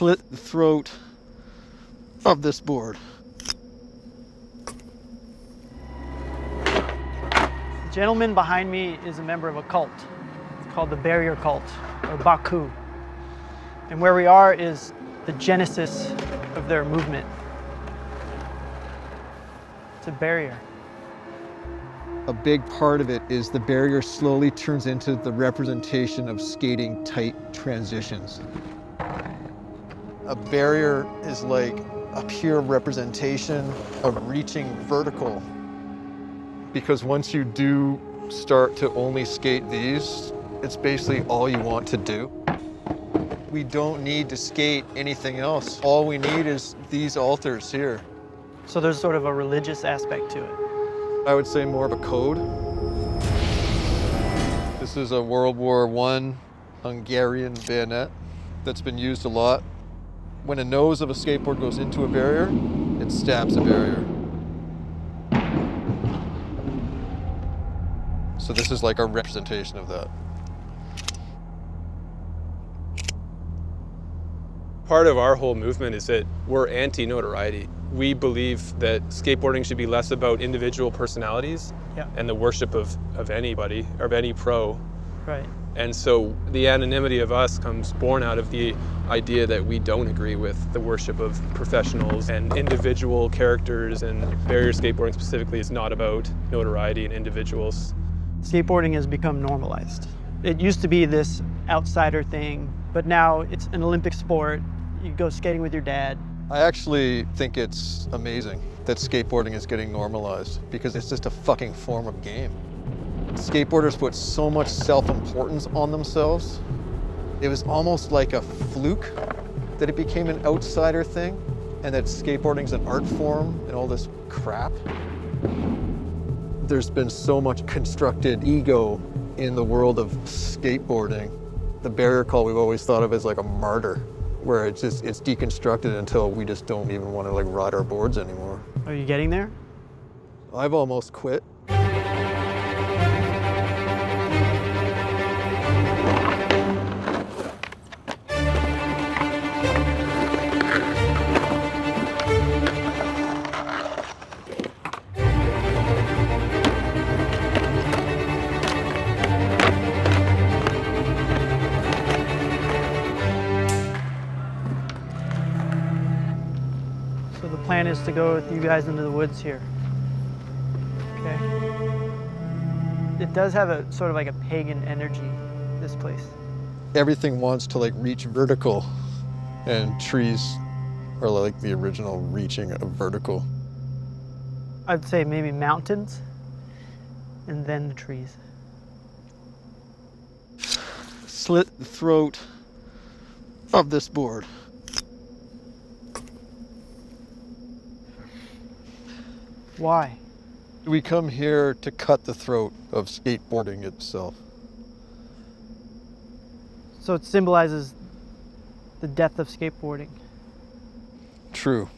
slit the throat of this board. The gentleman behind me is a member of a cult. It's called the Barrier Cult, or Baku. And where we are is the genesis of their movement. It's a barrier. A big part of it is the barrier slowly turns into the representation of skating tight transitions. A barrier is like a pure representation of reaching vertical. Because once you do start to only skate these, it's basically all you want to do. We don't need to skate anything else. All we need is these altars here. So there's sort of a religious aspect to it. I would say more of a code. This is a World War I Hungarian bayonet that's been used a lot. When a nose of a skateboard goes into a barrier, it stabs the barrier. So this is like a representation of that. Part of our whole movement is that we're anti-notoriety. We believe that skateboarding should be less about individual personalities and the worship of anybody, or of any pro. Right. And so the anonymity of us comes born out of the idea that we don't agree with the worship of professionals and individual characters, and barrier skateboarding specifically is not about notoriety and individuals. Skateboarding has become normalized. It used to be this outsider thing, but now it's an Olympic sport. You go skating with your dad. I actually think it's amazing that skateboarding is getting normalized because it's just a fucking form of game. Skateboarders put so much self-importance on themselves. It was almost like a fluke that it became an outsider thing, and that skateboarding's an art form and all this crap. There's been so much constructed ego in the world of skateboarding. The barrier call we've always thought of as like a martyr, where it's deconstructed until we just don't even want to like ride our boards anymore. Are you getting there? I've almost quit. So the plan is to go with you guys into the woods here. Okay. It does have a sort of like a pagan energy, this place. Everything wants to like reach vertical, and trees are like the original reaching of vertical. I'd say maybe mountains and then the trees. Slit the throat of this board. Why? We come here to cut the throat of skateboarding itself. So it symbolizes the death of skateboarding. True.